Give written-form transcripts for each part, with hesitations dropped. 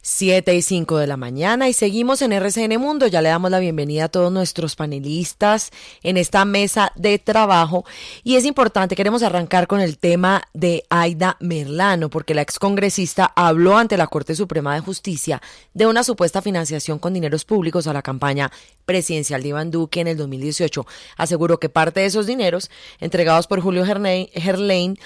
7:05 de la mañana y seguimos en RCN Mundo. Ya le damos la bienvenida a todos nuestros panelistas en esta mesa de trabajo y es importante, queremos arrancar con el tema de Aida Merlano porque la excongresista habló ante la Corte Suprema de Justicia de una supuesta financiación con dineros públicos a la campaña presidencial de Iván Duque en el 2018. Aseguró que parte de esos dineros entregados por Julio Gerlain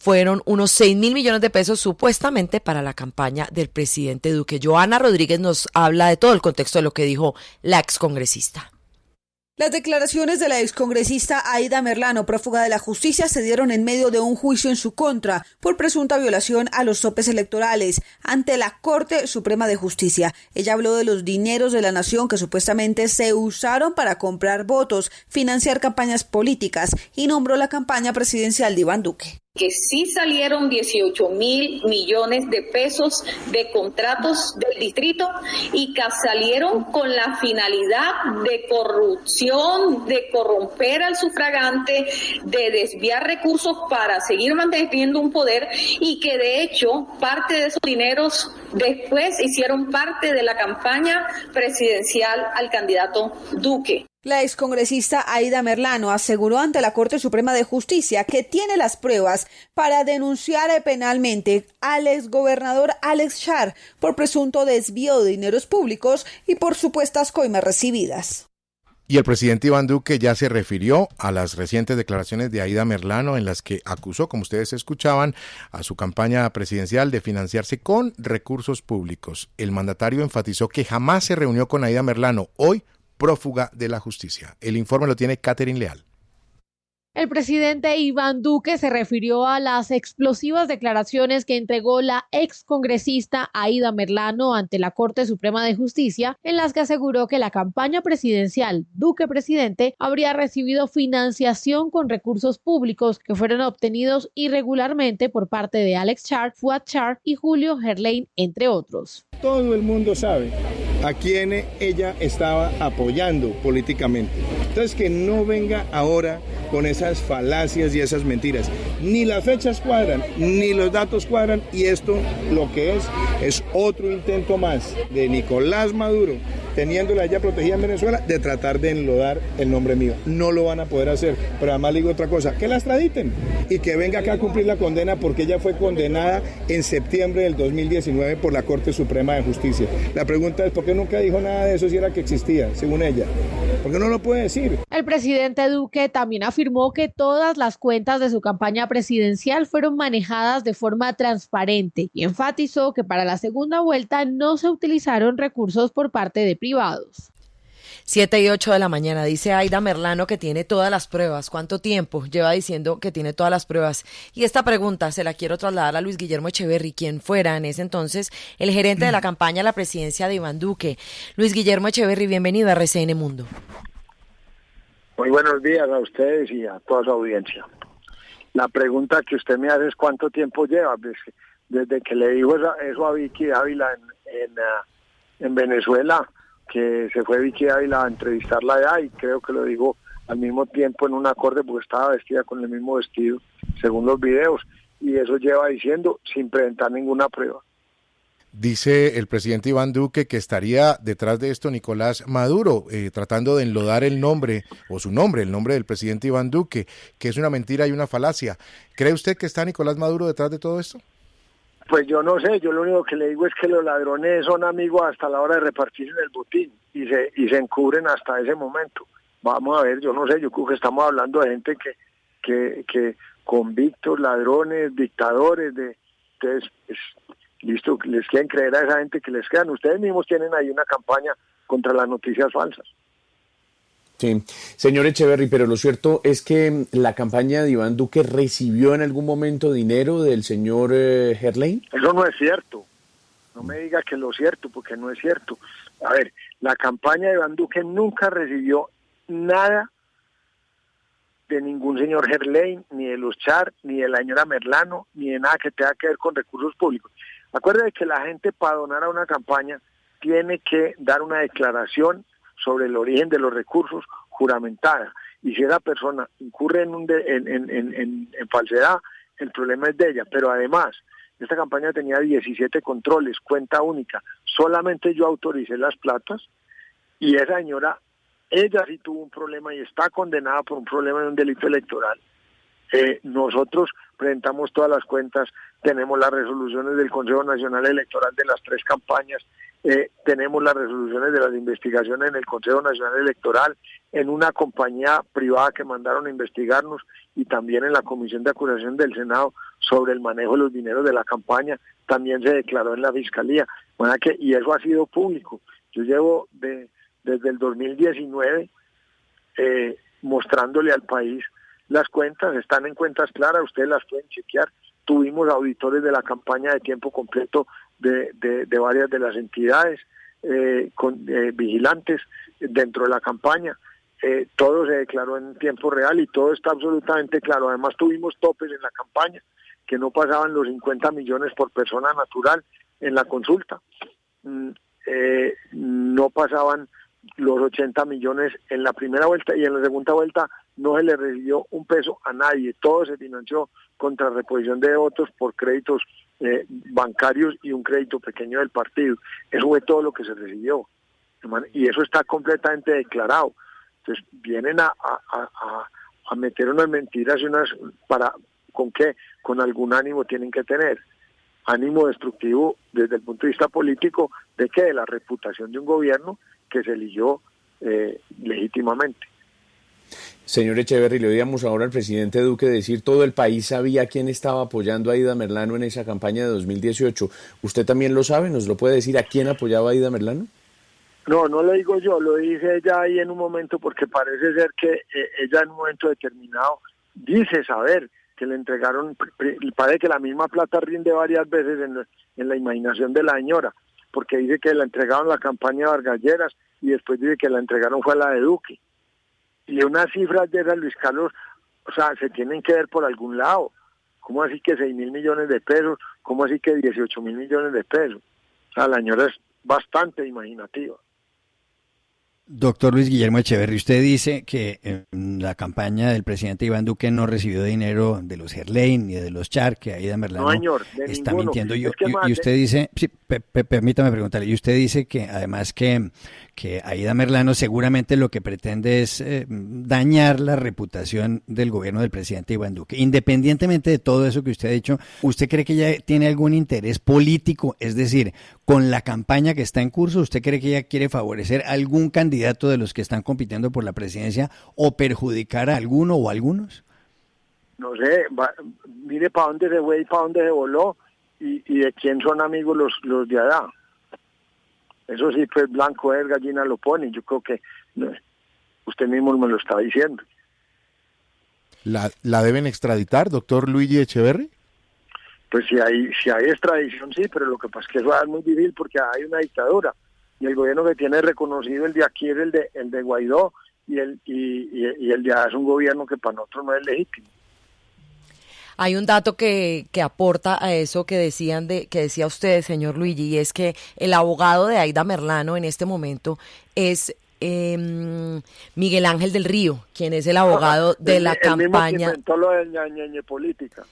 fueron unos 6.000 millones de pesos supuestamente para la campaña del presidente Duque. Joana Rodríguez nos habla de todo el contexto de lo que dijo la excongresista. Las declaraciones de la excongresista Aida Merlano, prófuga de la justicia, se dieron en medio de un juicio en su contra por presunta violación a los topes electorales ante la Corte Suprema de Justicia. Ella habló de los dineros de la nación que supuestamente se usaron para comprar votos, financiar campañas políticas y nombró la campaña presidencial de Iván Duque. Que sí salieron 18.000 millones de pesos de contratos del distrito y que salieron con la finalidad de corrupción, de corromper al sufragante, de desviar recursos para seguir manteniendo un poder y que de hecho parte de esos dineros después hicieron parte de la campaña presidencial al candidato Duque. La excongresista Aida Merlano aseguró ante la Corte Suprema de Justicia que tiene las pruebas para denunciar penalmente al exgobernador Alex Char por presunto desvío de dineros públicos y por supuestas coimas recibidas. Y el presidente Iván Duque ya se refirió a las recientes declaraciones de Aida Merlano en las que acusó, como ustedes escuchaban, a su campaña presidencial de financiarse con recursos públicos. El mandatario enfatizó que jamás se reunió con Aida Merlano, hoy prófuga de la justicia. El informe lo tiene Catherine Leal. El presidente Iván Duque se refirió a las explosivas declaraciones que entregó la excongresista Aida Merlano ante la Corte Suprema de Justicia, en las que aseguró que la campaña presidencial Duque presidente habría recibido financiación con recursos públicos que fueron obtenidos irregularmente por parte de Alex Char, Fuad Char y Julio Gerlain, entre otros. Todo el mundo sabe a quién ella estaba apoyando políticamente. Entonces que no venga ahora con esas falacias y esas mentiras. Ni las fechas cuadran, ni los datos cuadran y esto lo que es otro intento más de Nicolás Maduro, teniéndola ya protegida en Venezuela, de tratar de enlodar el nombre mío. No lo van a poder hacer, pero además le digo otra cosa, que la extraditen y que venga acá a cumplir la condena porque ella fue condenada en septiembre del 2019 por la Corte Suprema de Justicia. La pregunta es, ¿por qué nunca dijo nada de eso si era que existía, según ella? ¿Por qué no lo puede decir? El presidente Duque también afirmó que todas las cuentas de su campaña presidencial fueron manejadas de forma transparente y enfatizó que para la segunda vuelta no se utilizaron recursos por parte de privados. 7:08 de la mañana, dice Aida Merlano que tiene todas las pruebas. ¿Cuánto tiempo lleva diciendo que tiene todas las pruebas? Y esta pregunta se la quiero trasladar a Luis Guillermo Echeverry, quien fuera en ese entonces el gerente de la campaña a la presidencia de Iván Duque. Luis Guillermo Echeverry, bienvenido a RCN Mundo. Muy buenos días a ustedes y a toda su audiencia. La pregunta que usted me hace es ¿cuánto tiempo lleva? Desde que le dijo eso a Vicky Ávila en Venezuela, que se fue Vicky Ávila a entrevistarla allá y creo que lo dijo al mismo tiempo en un acorde porque estaba vestida con el mismo vestido, según los videos, y eso lleva diciendo sin presentar ninguna prueba. Dice el presidente Iván Duque que estaría detrás de esto Nicolás Maduro, tratando de enlodar el nombre, o su nombre, el nombre del presidente Iván Duque, que es una mentira y una falacia. ¿Cree usted que está Nicolás Maduro detrás de todo esto? Pues yo no sé, yo lo único que le digo es que los ladrones son amigos hasta la hora de repartirse el botín y se encubren hasta ese momento. Vamos a ver, yo no sé, yo creo que estamos hablando de gente que convictos, ladrones, dictadores, entonces, listo, les quieren creer a esa gente que les crean. Ustedes mismos tienen ahí una campaña contra las noticias falsas. Sí, señor Echeverry, pero lo cierto es que la campaña de Iván Duque recibió en algún momento dinero del señor Gerlain. Eso no es cierto. No me diga que lo cierto, porque no es cierto. A ver, la campaña de Iván Duque nunca recibió nada de ningún señor Gerlain, ni de los Char, ni de la señora Merlano, ni de nada que tenga que ver con recursos públicos. Acuérdate que la gente para donar a una campaña tiene que dar una declaración sobre el origen de los recursos juramentada, y si esa persona incurre en falsedad, el problema es de ella. Pero además, esta campaña tenía 17 controles, cuenta única, solamente yo autoricé las platas, y esa señora, ella sí tuvo un problema y está condenada por un problema de un delito electoral. Nosotros presentamos todas las cuentas, tenemos las resoluciones del Consejo Nacional Electoral de las 3 campañas, tenemos las resoluciones de las investigaciones en el Consejo Nacional Electoral, en una compañía privada que mandaron a investigarnos, y también en la Comisión de Acusación del Senado sobre el manejo de los dineros de la campaña, también se declaró en la Fiscalía, y eso ha sido público. Yo llevo desde el 2019 mostrándole al país las cuentas, están en cuentas claras, ustedes las pueden chequear. Tuvimos auditores de la campaña de tiempo completo de varias de las entidades, con vigilantes dentro de la campaña. Todo se declaró en tiempo real y todo está absolutamente claro. Además tuvimos topes en la campaña que no pasaban los 50 millones por persona natural en la consulta. No pasaban los 80 millones en la primera vuelta, y en la segunda vuelta no se le recibió un peso a nadie. Todo se financió contra reposición de votos por créditos bancarios y un crédito pequeño del partido. Eso fue todo lo que se recibió, y eso está completamente declarado. Entonces vienen a meter unas mentiras y ¿con qué? Con algún ánimo tienen que tener. Ánimo destructivo desde el punto de vista político de la reputación de un gobierno que se eligió legítimamente. Señor Echeverry, le oíamos ahora al presidente Duque decir todo el país sabía quién estaba apoyando a Aida Merlano en esa campaña de 2018. ¿Usted también lo sabe? ¿Nos lo puede decir a quién apoyaba a Aida Merlano? No lo digo yo, lo dice ella ahí en un momento, porque parece ser que ella en un momento determinado dice saber que le entregaron, parece que la misma plata rinde varias veces en la imaginación de la señora, porque dice que la entregaron la campaña de Vargas Lleras y después dice que la entregaron fue a la de Duque. Y unas cifras de esas, Luis Carlos, o sea, se tienen que ver por algún lado. ¿Cómo así que 6.000 millones de pesos? ¿Cómo así que 18.000 millones de pesos? O sea, la señora es bastante imaginativa. Doctor Luis Guillermo Echeverry, usted dice que en la campaña del presidente Iván Duque no recibió dinero de los Gerlain ni de los Char, que Aida Merlano no, señor, está ninguno. mintiendo. Y usted dice, sí, permítame preguntarle, y usted dice que además que Aida Merlano seguramente lo que pretende es dañar la reputación del gobierno del presidente Iván Duque. Independientemente de todo eso que usted ha dicho, ¿usted cree que ella tiene algún interés político? Es decir, con la campaña que está en curso, ¿usted cree que ella quiere favorecer a algún candidato de los que están compitiendo por la presidencia o perjudicar a alguno o algunos? No sé, mire para dónde se fue y para dónde se voló, y de quién son amigos los de allá. Eso sí, pues blanco es, gallina lo pone. Yo creo que usted mismo me lo está diciendo. ¿La deben extraditar, doctor Luigi Echeverry? Pues si hay extradición, sí, pero lo que pasa es que eso es muy difícil porque hay una dictadura, y el gobierno que tiene reconocido el de aquí es el de Guaidó, y el de allá es un gobierno que para nosotros no es legítimo. Hay un dato que aporta a eso que decía usted, señor Luigi, y es que el abogado de Aida Merlano en este momento es Miguel Ángel del Río, quien es el abogado de la campaña. Mismo que inventó lo de ñañeñe política.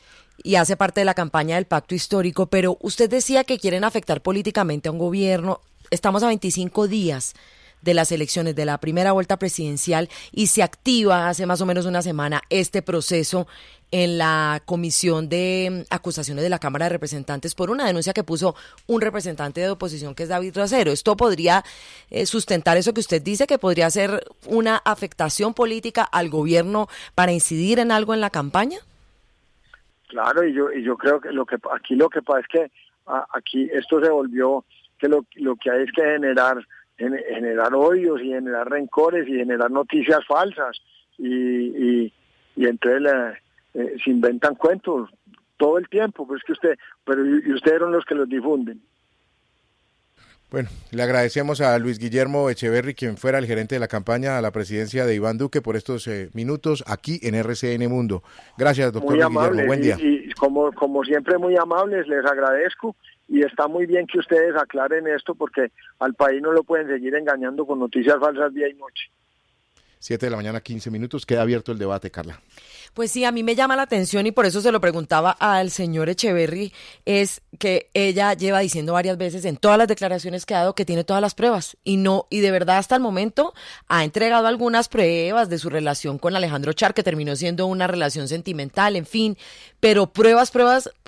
Y hace parte de la campaña del pacto histórico, pero usted decía que quieren afectar políticamente a un gobierno. Estamos a 25 días de las elecciones de la primera vuelta presidencial y se activa hace más o menos una semana este proceso en la Comisión de Acusaciones de la Cámara de Representantes por una denuncia que puso un representante de oposición que es David Racero. ¿Esto podría sustentar eso que usted dice, que podría ser una afectación política al gobierno para incidir en algo en la campaña? Claro, y yo creo que lo que pasa es que aquí esto se volvió que lo que hay es que generar odios y generar rencores y generar noticias falsas y entonces se inventan cuentos todo el tiempo, pues que ustedes eran los que los difunden. Bueno, le agradecemos a Luis Guillermo Echeverry, quien fuera el gerente de la campaña a la presidencia de Iván Duque, por estos minutos aquí en RCN Mundo. Gracias, doctor Luis Guillermo. Buen día. Y como siempre, muy amables, les agradezco, y está muy bien que ustedes aclaren esto, porque al país no lo pueden seguir engañando con noticias falsas día y noche. 7 de la mañana, 15 minutos. Queda abierto el debate, Carla. Pues sí, a mí me llama la atención y por eso se lo preguntaba al señor Echeverry, es que ella lleva diciendo varias veces en todas las declaraciones que ha dado que tiene todas las pruebas y de verdad hasta el momento ha entregado algunas pruebas de su relación con Alejandro Char, que terminó siendo una relación sentimental, en fin, pero pruebas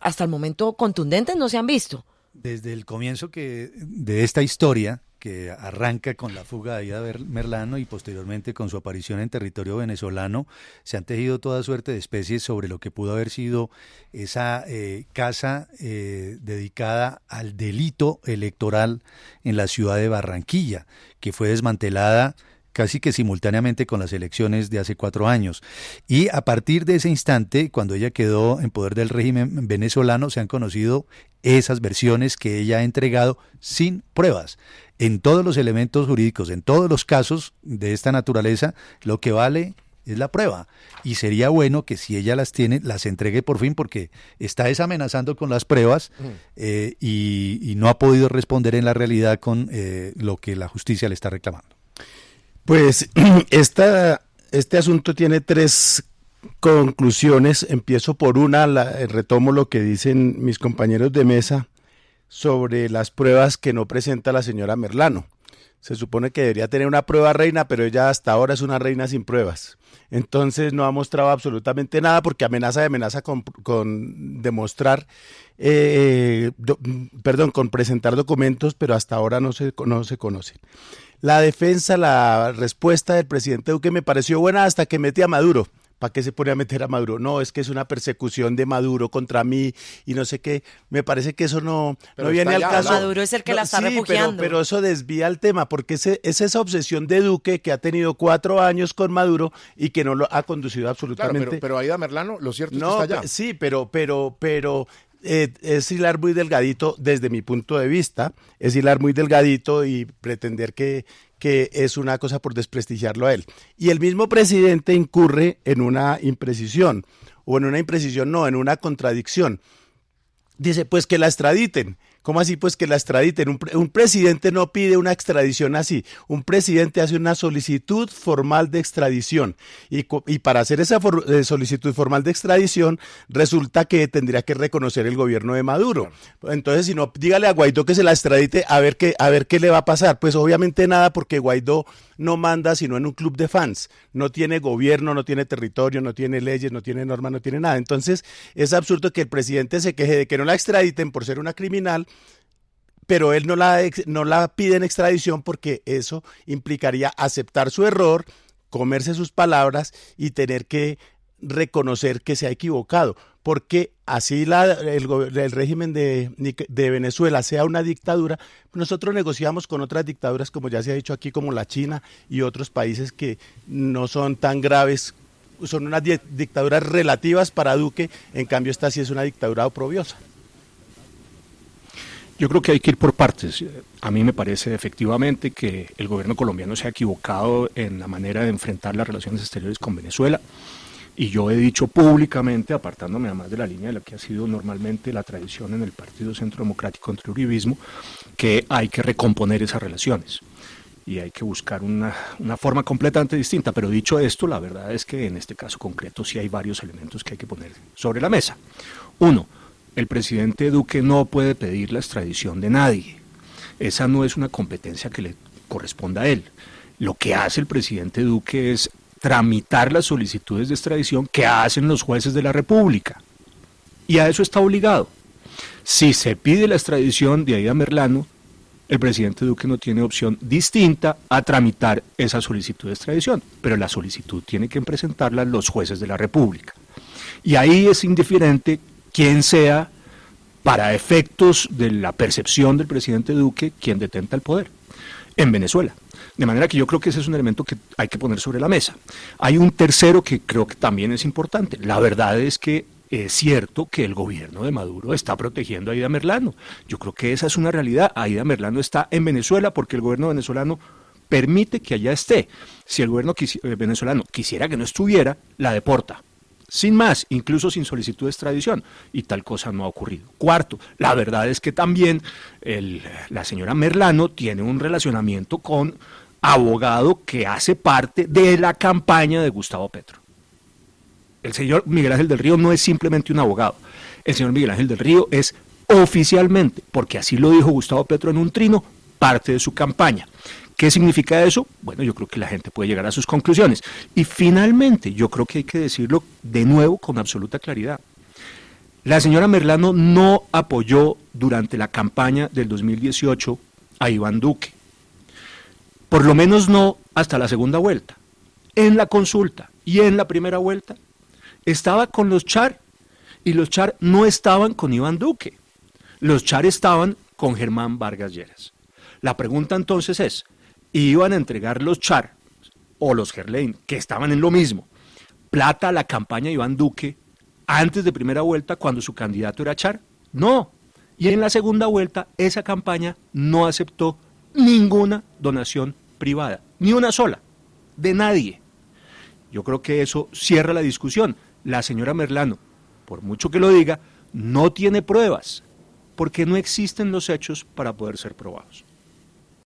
hasta el momento contundentes no se han visto. Desde el comienzo de esta historia, que arranca con la fuga de Aída Merlano y posteriormente con su aparición en territorio venezolano, se han tejido toda suerte de especies sobre lo que pudo haber sido esa casa dedicada al delito electoral en la ciudad de Barranquilla, que fue desmantelada casi que simultáneamente con las elecciones de hace 4 años. Y a partir de ese instante, cuando ella quedó en poder del régimen venezolano, se han conocido esas versiones que ella ha entregado sin pruebas. En todos los elementos jurídicos, en todos los casos de esta naturaleza, lo que vale es la prueba. Y sería bueno que si ella las tiene, las entregue por fin, porque está amenazando con las pruebas y no ha podido responder en la realidad con lo que la justicia le está reclamando. Pues este asunto tiene 3 conclusiones. Empiezo por una, retomo lo que dicen mis compañeros de mesa sobre las pruebas que no presenta la señora Merlano. Se supone que debería tener una prueba reina, pero ella hasta ahora es una reina sin pruebas. Entonces no ha mostrado absolutamente nada porque amenaza con demostrar, con presentar documentos, pero hasta ahora no se conocen. La defensa, la respuesta del presidente Duque me pareció buena hasta que mete a Maduro. ¿Para qué se pone a meter a Maduro? No, es que es una persecución de Maduro contra mí y no sé qué. Me parece que eso no viene al caso. Maduro es el que la está refugiando. Pero eso desvía el tema, porque es esa obsesión de Duque que ha tenido 4 años con Maduro y que no lo ha conducido absolutamente. Claro, pero Aída Merlano, lo cierto es que está allá. Sí, pero es hilar muy delgadito desde mi punto de vista, es hilar muy delgadito y pretender que es una cosa por desprestigiarlo a él. Y el mismo presidente incurre en una imprecisión, en una contradicción. Dice, pues que la extraditen. ¿Cómo así? Pues que la extraditen. Un presidente no pide una extradición así. Un presidente hace una solicitud formal de extradición. Y para hacer esa solicitud formal de extradición, resulta que tendría que reconocer el gobierno de Maduro. Entonces, si no, dígale a Guaidó que se la extradite a ver qué le va a pasar. Pues obviamente nada, porque Guaidó no manda sino en un club de fans. No tiene gobierno, no tiene territorio, no tiene leyes, no tiene normas, no tiene nada. Entonces, es absurdo que el presidente se queje de que no la extraditen por ser una criminal, pero él no la pide en extradición porque eso implicaría aceptar su error, comerse sus palabras y tener que reconocer que se ha equivocado, porque así el régimen de Venezuela sea una dictadura, nosotros negociamos con otras dictaduras, como ya se ha dicho aquí, como la China y otros países que no son tan graves, son unas dictaduras relativas para Duque, en cambio esta sí es una dictadura oprobiosa. Yo creo que hay que ir por partes. A mí me parece efectivamente que el gobierno colombiano se ha equivocado en la manera de enfrentar las relaciones exteriores con Venezuela, y yo he dicho públicamente, apartándome además de la línea de la que ha sido normalmente la tradición en el Partido Centro Democrático contra el uribismo, que hay que recomponer esas relaciones y hay que buscar una forma completamente distinta. Pero dicho esto, la verdad es que en este caso concreto sí hay varios elementos que hay que poner sobre la mesa. 1. El presidente Duque no puede pedir la extradición de nadie. Esa no es una competencia que le corresponda a él. Lo que hace el presidente Duque es tramitar las solicitudes de extradición que hacen los jueces de la República. Y a eso está obligado. Si se pide la extradición de Aída Merlano, el presidente Duque no tiene opción distinta a tramitar esa solicitud de extradición, pero la solicitud tiene que presentarla los jueces de la República. Y ahí es indiferente quién sea, para efectos de la percepción del presidente Duque, quien detenta el poder en Venezuela. De manera que yo creo que ese es un elemento que hay que poner sobre la mesa. Hay un tercero que creo que también es importante. La verdad es que es cierto que el gobierno de Maduro está protegiendo a Aída Merlano. Yo creo que esa es una realidad. Aída Merlano está en Venezuela porque el gobierno venezolano permite que allá esté. Si el gobierno venezolano quisiera que no estuviera, la deporta. Sin más, incluso sin solicitud de extradición, y tal cosa no ha ocurrido. 4, la verdad es que también la señora Merlano tiene un relacionamiento con abogado que hace parte de la campaña de Gustavo Petro. El señor Miguel Ángel del Río no es simplemente un abogado. El señor Miguel Ángel del Río es oficialmente, porque así lo dijo Gustavo Petro en un trino, parte de su campaña. ¿Qué significa eso? Bueno, yo creo que la gente puede llegar a sus conclusiones. Y finalmente, yo creo que hay que decirlo de nuevo con absoluta claridad. La señora Merlano no apoyó durante la campaña del 2018 a Iván Duque. Por lo menos no hasta la segunda vuelta. En la consulta y en la primera vuelta estaba con los Char, y los Char no estaban con Iván Duque. Los Char estaban con Germán Vargas Lleras. La pregunta entonces es, ¿iban a entregar los Char o los Gerlain, que estaban en lo mismo, plata a la campaña de Iván Duque antes de primera vuelta cuando su candidato era Char? No. Y en la segunda vuelta esa campaña no aceptó ninguna donación privada, ni una sola, de nadie. Yo creo que eso cierra la discusión. La señora Merlano, por mucho que lo diga, no tiene pruebas, porque no existen los hechos para poder ser probados.